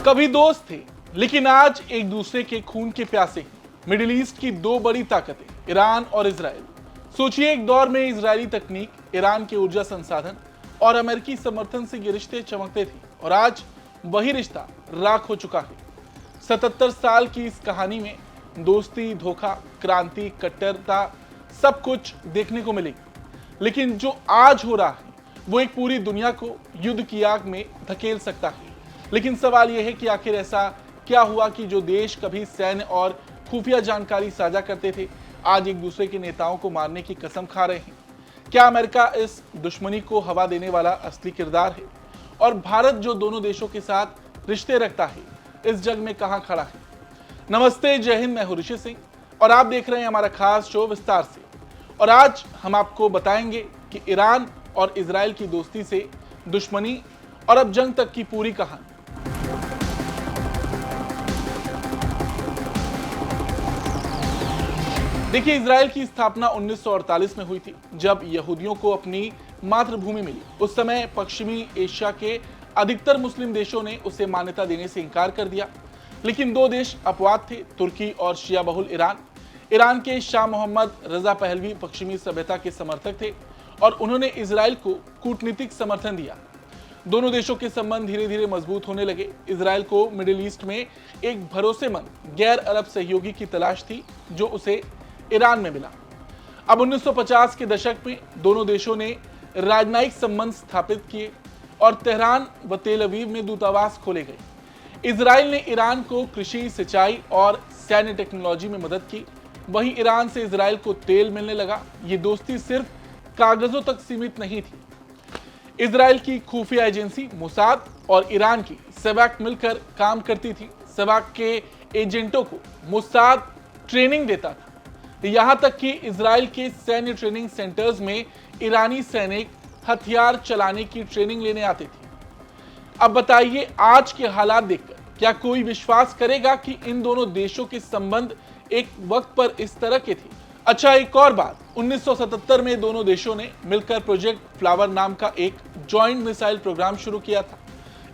कभी दोस्त थे, लेकिन आज एक दूसरे के खून के प्यासे हैं। मिडिल ईस्ट की दो बड़ी ताकतें, ईरान और इजराइल। सोचिए, एक दौर में इजरायली तकनीक, ईरान के ऊर्जा संसाधन और अमेरिकी समर्थन से ये रिश्ते चमकते थे, और आज वही रिश्ता राख हो चुका है। 77 साल की इस कहानी में दोस्ती, धोखा, क्रांति, कट्टरता, सब कुछ देखने को मिलेगी। लेकिन जो आज हो रहा है वो एक पूरी दुनिया को युद्ध की आग में धकेल सकता है। लेकिन सवाल यह है कि आखिर ऐसा क्या हुआ कि जो देश कभी सैन्य और खुफिया जानकारी साझा करते थे, आज एक दूसरे के नेताओं को मारने की कसम खा रहे हैं। क्या अमेरिका इस दुश्मनी को हवा देने वाला असली किरदार है? और भारत जो दोनों देशों के साथ रिश्ते रखता है, इस जग में कहां खड़ा है? नमस्ते, जय हिंद। मैं हूं ऋषि सिंह और आप देख रहे हैं हमारा खास शो विस्तार से। और आज हम आपको बताएंगे कि ईरान और इजराइल की दोस्ती से दुश्मनी और अब जंग तक की पूरी कहानी। देखिए, इजराइल की स्थापना 1948 में हुई थी, जब यहूदियों को अपनी मातृभूमि मिली। उस समय पश्चिमी एशिया के अधिकतर मुस्लिम देशों ने उसे मान्यता देने से इनकार कर दिया। लेकिन दो देश अपवाद थे, तुर्की और शिया बहुल ईरान। ईरान के शाह मोहम्मद रजा पहलवी पश्चिमी सभ्यता के समर्थक थे और उन्होंने इजराइल को कूटनीतिक समर्थन दिया। दोनों देशों के संबंध धीरे धीरे मजबूत होने लगे। इजराइल को मिडिल ईस्ट में एक भरोसेमंद गैर अरब सहयोगी की तलाश थी, जो उसे ईरान में मिला। अब 1950 के दशक में दोनों देशों ने राजनयिक संबंध स्थापित किए और तेहरान व तेल अवीव में दूतावास खोले गए। इजराइल ने ईरान को कृषि, सिंचाई और सैन्य टेक्नोलॉजी में मदद की। वहीं ईरान से इजराइल को तेल मिलने लगा। ये दोस्ती सिर्फ कागजों तक सीमित नहीं थी। इजराइल की खुफिया एजेंसी मोसाद और ईरान की सेवाक मिलकर काम करती थी। सेवाक के एजेंटों को मोसाद ट्रेनिंग देता था। यहां तक कि इजराइल के सैन्य ट्रेनिंग सेंटर्स में ईरानी सैनिक हथियार चलाने की ट्रेनिंग लेने आते थे। अब बताइए, आज के हालात देखकर क्या कोई विश्वास करेगा कि इन दोनों देशों के संबंध एक वक्त पर इस तरह के थे? अच्छा, एक और बात, 1977 में दोनों देशों ने मिलकर प्रोजेक्ट फ्लावर नाम का एक जॉइंट मिसाइल प्रोग्राम शुरू किया था।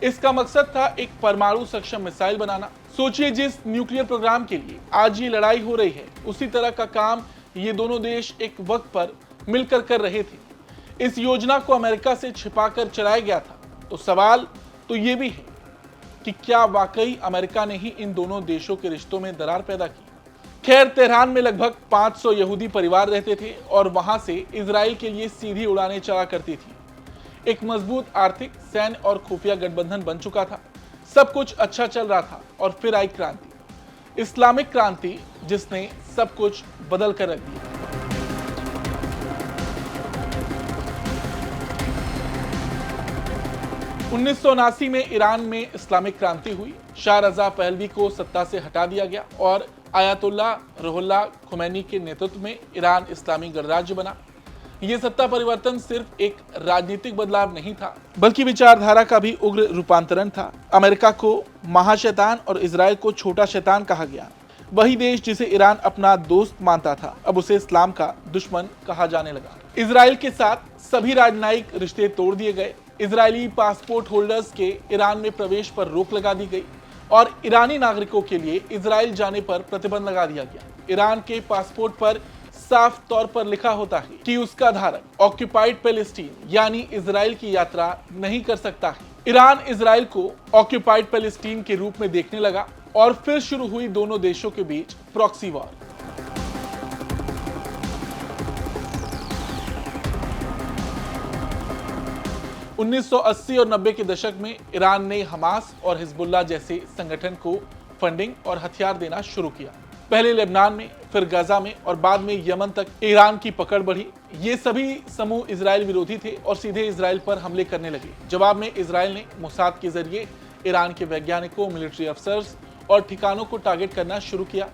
इसका मकसद था एक परमाणु सक्षम मिसाइल बनाना। सोचिए, जिस न्यूक्लियर प्रोग्राम के लिए आज ये लड़ाई हो रही है, उसी तरह का काम ये दोनों देश एक वक्त पर मिलकर कर रहे थे। इस योजना को अमेरिका से छिपाकर चलाया गया था। तो सवाल तो ये भी है कि क्या वाकई अमेरिका ने ही इन दोनों देशों के रिश्तों में दरार पैदा की? खैर, तेहरान में लगभग 500 यहूदी परिवार रहते थे और वहां से इजराइल के लिए सीधी उड़ानें चला करती थी। एक मजबूत आर्थिक, सैन्य और खुफिया गठबंधन बन चुका था। सब कुछ अच्छा चल रहा था और फिर आई क्रांति, इस्लामिक क्रांति, जिसने सब कुछ बदल कर रख दिया। उन्नीस में ईरान में इस्लामिक क्रांति हुई। शाह रजा पहलवी को सत्ता से हटा दिया गया और आयतुल्लाह रुहुल्लाह खुमैनी के नेतृत्व में ईरान इस्लामी गणराज्य बना। यह सत्ता परिवर्तन सिर्फ एक राजनीतिक बदलाव नहीं था, बल्कि विचारधारा का भी उग्र रूपांतरण था। अमेरिका को महाशैतान और इजराइल को छोटा शैतान कहा गया। वही देश जिसे ईरान अपना दोस्त मानता था, अब उसे इस्लाम का दुश्मन कहा जाने लगा। इजराइल के साथ सभी राजनयिक रिश्ते तोड़ दिए गए। इजरायली पासपोर्ट होल्डर्स के ईरान में प्रवेश पर रोक लगा दी गई और ईरानी नागरिकों के लिए इजराइल जाने पर प्रतिबंध लगा दिया गया। ईरान के पासपोर्ट पर साफ तौर पर लिखा होता है कि उसका धारक ऑक्यूपाइड पैलेस्टीन यानी इजराइल की यात्रा नहीं कर सकता है। ईरान इजराइल को ऑक्यूपाइड पैलेस्टीन के रूप में देखने लगा और फिर शुरू हुई दोनों देशों के बीच प्रॉक्सी वॉर। उन्नीस सौ 80 और 90 के दशक में ईरान ने हमास और हिजबुल्लाह जैसे संगठन को फंडिंग और हथियार देना शुरू किया। पहले लेबनान में, फिर गाजा में और बाद में यमन तक ईरान की पकड़ बढ़ी। ये सभी समूह इजराइल विरोधी थे और सीधे इजराइल पर हमले करने लगे। जवाब में इजराइल ने मोसाद के जरिए ईरान के वैज्ञानिकों, मिलिट्री अफसर्स और ठिकानों को टारगेट करना शुरू किया।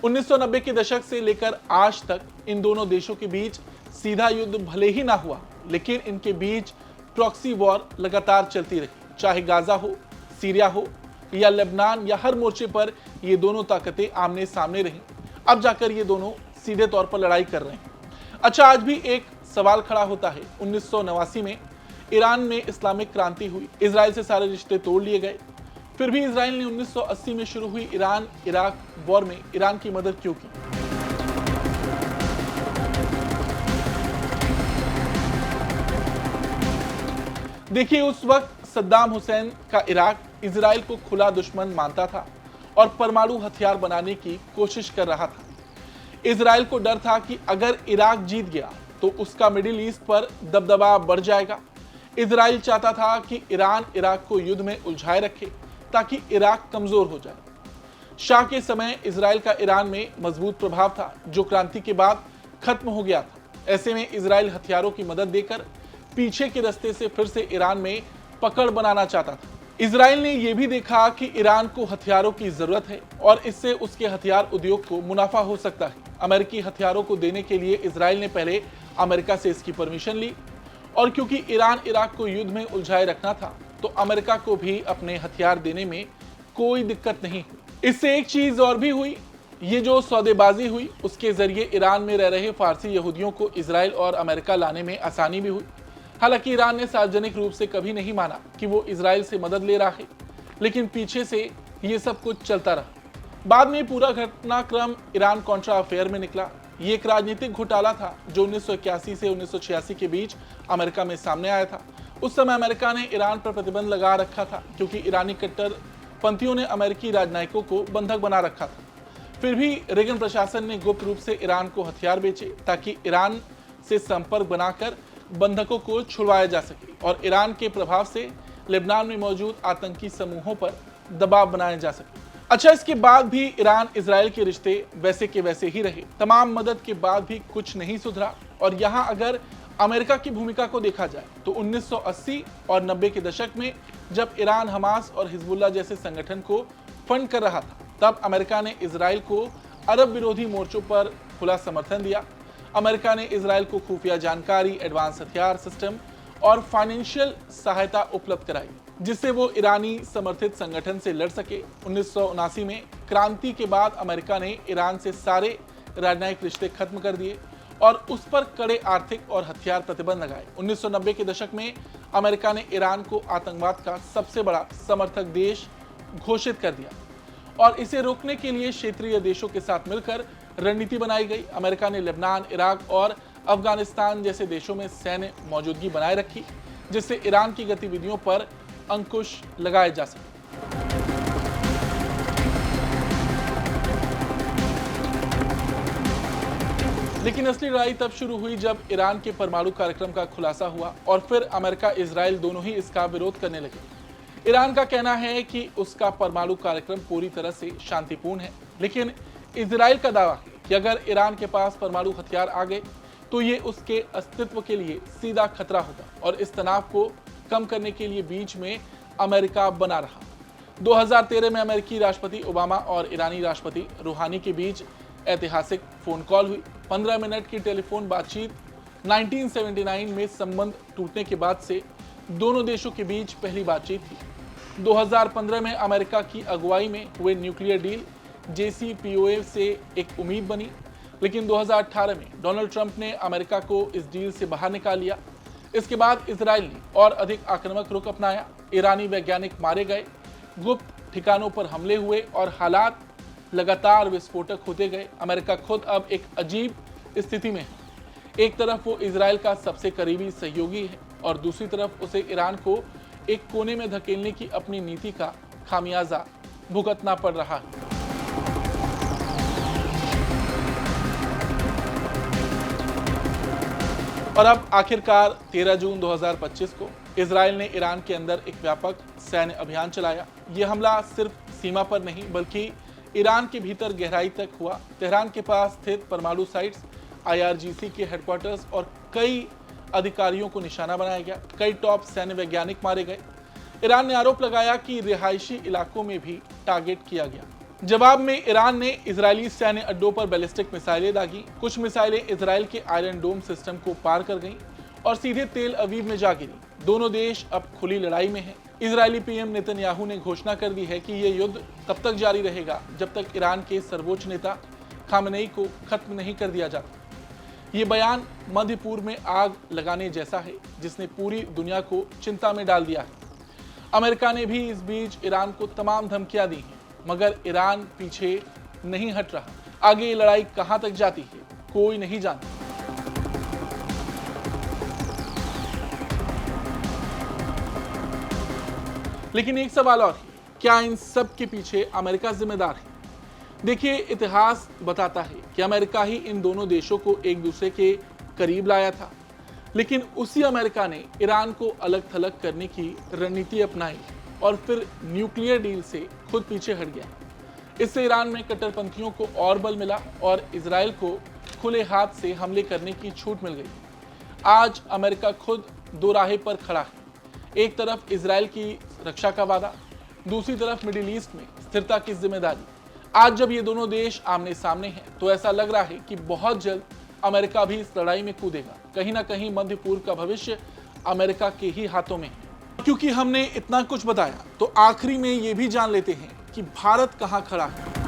1990 के दशक से लेकर आज तक इन दोनों देशों के बीच सीधा युद्ध भले ही ना हुआ, लेकिन इनके बीच प्रॉक्सी वॉर लगातार चलती रही। चाहे गाजा हो, सीरिया हो या लेबनान, या हर मोर्चे पर ये दोनों ताकतें आमने सामने रहीं। अब जाकर ये दोनों सीधे तौर पर लड़ाई कर रहे हैं। अच्छा, आज भी एक सवाल खड़ा होता है। 1989 में ईरान में इस्लामिक क्रांति हुई, इजराइल से सारे रिश्ते तोड़ लिए गए। फिर भी इजराइल ने 1980 में शुरू हुई ईरान इराक वॉर में ईरान की मदद क्यों की? देखिए, उस वक्त सद्दाम हुसैन का इराक इजराइल को खुला दुश्मन मानता था और परमाणु हथियार बनाने की कोशिश कर रहा था। इजराइल को डर था कि अगर इराक जीत गया तो उसका मिडिल ईस्ट पर दबदबा बढ़ जाएगा। इजराइल चाहता था कि ईरान इराक को युद्ध में उलझाए रखे ताकि इराक कमजोर हो जाए। शाह के समय इजराइल का ईरान में मजबूत प्रभाव था जो क्रांति के बाद खत्म हो गया था। ऐसे में इजराइल हथियारों की मदद देकर पीछे के रास्ते से फिर से ईरान में पकड़ बनाना चाहता था। इजराइल ने यह भी देखा कि ईरान को हथियारों की जरूरत है और इससे उसके हथियार उद्योग को मुनाफा हो सकता है। अमेरिकी हथियारों को देने के लिए इजराइल ने पहले अमेरिका से इसकी परमिशन ली और क्योंकि ईरान इराक को युद्ध में उलझाए रखना था तो अमेरिका को भी अपने हथियार देने में कोई दिक्कत नहीं हुई। इससे एक चीज और भी हुई, ये जो सौदेबाजी हुई उसके जरिए ईरान में रह रहे फारसी यहूदियों को इजराइल और अमेरिका लाने में आसानी भी हुई। हालांकि ईरान ने सार्वजनिक रूप से कभी नहीं माना कि वो इजराइल से मदद ले रहा है, लेकिन पीछे से ये सब कुछ चलता रहा। बाद में पूरा घटनाक्रम ईरान कॉन्ट्रा अफेयर में निकला। ये एक राजनीतिक घोटाला था जो 1981 से 1986 के बीच अमेरिका में सामने आया था। उस समय अमेरिका ने ईरान पर प्रतिबंध लगा रखा था क्योंकि ईरानी कट्टरपंथियों ने अमेरिकी राजनयिकों को बंधक बना रखा था। फिर भी रेगन प्रशासन ने गुप्त रूप से ईरान को हथियार बेचे ताकि ईरान से संपर्क बनाकर बंधकों को छुड़वाया जा सके और ईरान के प्रभाव से लेबनान में मौजूद आतंकी समूहों पर दबाव बनाया जा सके। अच्छा, इसके बाद भी ईरान इजराइल के रिश्ते वैसे के वैसे ही रहे। तमाम मदद के बाद भी कुछ नहीं सुधरा और यहाँ अगर अमेरिका की भूमिका को देखा जाए तो 1980 और 90 के दशक में जब ईरान हमास और हिजबुल्लाह जैसे संगठन को फंड कर रहा था तब अमेरिका ने इजराइल को अरब विरोधी मोर्चों पर खुला समर्थन दिया। अमेरिका ने इजराइल को खुफिया जानकारी, एडवांस हथियार सिस्टम और फाइनेंशियल सहायता उपलब्ध कराई जिससे वो ईरानी समर्थित संगठन से लड़ सके। 1979 में क्रांति के बाद अमेरिका ने ईरान से सारे राजनयिक रिश्ते खत्म कर दिए और उस पर कड़े आर्थिक और हथियार प्रतिबंध लगाए। 1990 के दशक में अमेरिका ने ईरान को आतंकवाद का सबसे बड़ा समर्थक देश घोषित कर दिया और इसे रोकने के लिए क्षेत्रीय देशों के साथ मिलकर रणनीति बनाई गई। अमेरिका ने लेबनान, इराक और अफगानिस्तान जैसे देशों में सैन्य मौजूदगी बनाए रखी जिससे ईरान की गतिविधियों पर अंकुश लगाया जा सके। लेकिन असली लड़ाई तब शुरू हुई जब ईरान के परमाणु कार्यक्रम का खुलासा हुआ और फिर अमेरिका इजराइल दोनों ही इसका विरोध करने लगे। ईरान का कहना है कि उसका परमाणु कार्यक्रम पूरी तरह से शांतिपूर्ण है, लेकिन इजराइल का दावा है कि अगर ईरान के पास परमाणु हथियार आ गए तो ये उसके अस्तित्व के लिए सीधा खतरा होगा और इस तनाव को कम करने के लिए बीच में अमेरिका बना रहा। 2013 में अमेरिकी राष्ट्रपति ओबामा और ईरानी राष्ट्रपति रूहानी के बीच ऐतिहासिक फोन कॉल हुई। 15 मिनट की टेलीफोन बातचीत 1979 में संबंध टूटने के बाद से दोनों देशों के बीच पहली बातचीत थी। 2015 में अमेरिका की अगुवाई में हुए न्यूक्लियर डील JCPOA से एक उम्मीद बनी, लेकिन 2018 में डोनाल्ड ट्रंप ने अमेरिका को इस डील से बाहर निकाल लिया। इसके बाद इजराइल ने और अधिक आक्रामक रुख अपनाया। ईरानी वैज्ञानिक मारे गए, गुप्त ठिकानों पर हमले हुए और हालात लगातार विस्फोटक होते गए। अमेरिका खुद अब एक अजीब स्थिति में है। एक तरफ वो इजराइल का सबसे करीबी सहयोगी है और दूसरी तरफ उसे ईरान को एक कोने में धकेलने की अपनी नीति का खामियाजा भुगतना पड़ रहा है। और अब आखिरकार 13 जून 2025 को इजराइल ने ईरान के अंदर एक व्यापक सैन्य अभियान चलाया। यह हमला सिर्फ सीमा पर नहीं बल्कि ईरान के भीतर गहराई तक हुआ। तेहरान के पास स्थित परमाणु साइट्स, IRGC के हेडक्वार्टर्स और कई अधिकारियों को निशाना बनाया गया। कई टॉप सैन्य वैज्ञानिक मारे गए। ईरान ने आरोप लगाया कि रिहायशी इलाकों में भी टारगेट किया गया। जवाब में ईरान ने इजरायली सैन्य अड्डों पर बैलिस्टिक मिसाइलें दागी। कुछ मिसाइलें इजराइल के आयरन डोम सिस्टम को पार कर गईं और सीधे तेल अवीव में जा गिरी। दोनों देश अब खुली लड़ाई में हैं। इजरायली पीएम नेतन्याहू ने घोषणा कर दी है कि यह युद्ध तब तक जारी रहेगा जब तक ईरान के सर्वोच्च नेता खामेनेई को खत्म नहीं कर दिया जाता। ये बयान मध्य पूर्व में आग लगाने जैसा है जिसने पूरी दुनिया को चिंता में डाल दिया है। अमेरिका ने भी इस बीच ईरान को तमाम धमकियां दी हैं, मगर ईरान पीछे नहीं हट रहा। आगे ये लड़ाई कहां तक जाती है, कोई नहीं जानता। लेकिन एक सवाल और है, क्या इन सब के पीछे अमेरिका जिम्मेदार है? देखिए, इतिहास बताता है कि अमेरिका ही इन दोनों देशों को एक दूसरे के करीब लाया था, लेकिन उसी अमेरिका ने ईरान को अलग थलग करने की रणनीति अपनाई और फिर न्यूक्लियर डील से खुद पीछे हट गया। इससे ईरान में कट्टरपंथियों को और बल मिला और इजराइल को खुले हाथ से हमले करने की छूट मिल गई। आज अमेरिका खुद दो राहे पर खड़ा है, एक तरफ इजराइल की रक्षा का वादा, दूसरी तरफ मिडिल ईस्ट में स्थिरता की जिम्मेदारी। आज जब ये दोनों देश आमने सामने हैं, तो ऐसा लग रहा है कि बहुत जल्द अमेरिका भी इस लड़ाई में कूदेगा। कहीं ना कहीं मध्य पूर्व का भविष्य अमेरिका के ही हाथों में है। क्योंकि हमने इतना कुछ बताया, तो आखिरी में ये भी जान लेते हैं कि भारत कहां खड़ा है।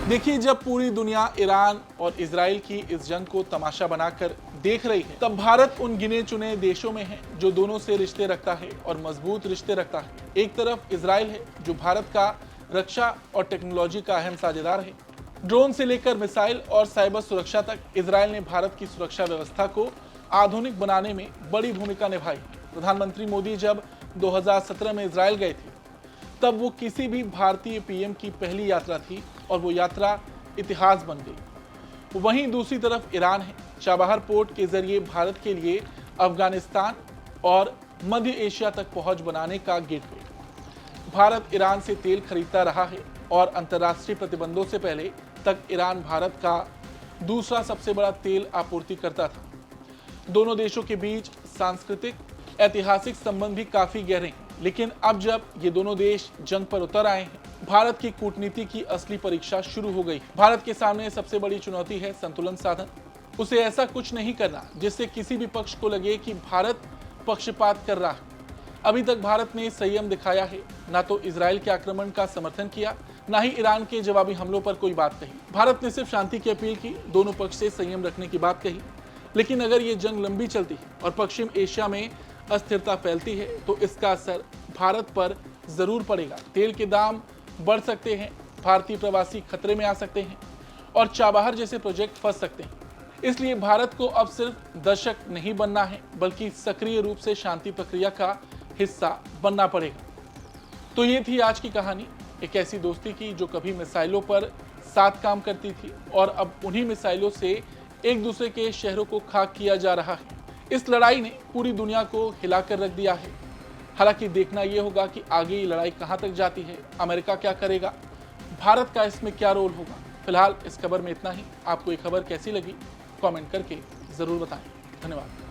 देखिए, जब पूरी दुनिया ईरान और इजराइल की इस जंग को तमाशा बनाकर देख रही है, तब भारत उन गिने चुने देशों में है जो दोनों से रिश्ते रखता है और मजबूत रिश्ते रखता है। एक तरफ इजराइल है जो भारत का रक्षा और टेक्नोलॉजी का अहम साझेदार है। ड्रोन से लेकर मिसाइल और साइबर सुरक्षा तक इजराइल ने भारत की सुरक्षा व्यवस्था को आधुनिक बनाने में बड़ी भूमिका निभाई। प्रधानमंत्री मोदी जब 2017 में इजराइल गए थे, तब वो किसी भी भारतीय पीएम की पहली यात्रा थी और वो यात्रा इतिहास बन गई। वहीं दूसरी तरफ ईरान है, चाबहार पोर्ट के जरिए भारत के लिए अफगानिस्तान और मध्य एशिया तक पहुंच बनाने का गेटवे। भारत ईरान से तेल खरीदता रहा है और अंतर्राष्ट्रीय प्रतिबंधों से पहले तक ईरान भारत का दूसरा सबसे बड़ा तेल आपूर्तिकर्ता था। दोनों देशों के बीच सांस्कृतिक, ऐतिहासिक संबंध भी काफी गहरे हैं, लेकिन अब जब ये दोनों देश जंग पर उतर आए हैं, भारत की कूटनीति की असली परीक्षा शुरू हो गई। भारत के सामने सबसे बड़ी चुनौती है संतुलन साधन। उसे ऐसा कुछ नहीं करना जिससे किसी भी पक्ष को लगे कि भारत पक्षपात कर रहा है। अभी तक भारत ने संयम दिखाया है, ना तो इजराइल के आक्रमण का समर्थन किया, ना ही ईरान के जवाबी हमलों पर कोई बात कही। भारत ने सिर्फ शांति की अपील की, दोनों पक्ष से संयम रखने की बात कही। लेकिन अगर ये जंग लंबी चलती है और पश्चिम एशिया में अस्थिरता फैलती है, तो इसका असर भारत पर जरूर पड़ेगा। तेल के दाम बढ़ सकते हैं, भारतीय प्रवासी खतरे में आ सकते हैं और चाबहार जैसे प्रोजेक्ट फंस सकते हैं। इसलिए भारत को अब सिर्फ दर्शक नहीं बनना है, बल्कि सक्रिय रूप से शांति प्रक्रिया का हिस्सा बनना पड़ेगा। तो ये थी आज की कहानी, एक ऐसी दोस्ती की जो कभी मिसाइलों पर साथ काम करती थी और अब उन्हीं मिसाइलों से एक दूसरे के शहरों को खाक किया जा रहा है। इस लड़ाई ने पूरी दुनिया को हिलाकर रख दिया है। हालांकि देखना यह होगा कि आगे ये लड़ाई कहां तक जाती है, अमेरिका क्या करेगा, भारत का इसमें क्या रोल होगा। फिलहाल इस खबर में इतना ही। आपको ये खबर कैसी लगी, कमेंट करके जरूर बताएं। धन्यवाद।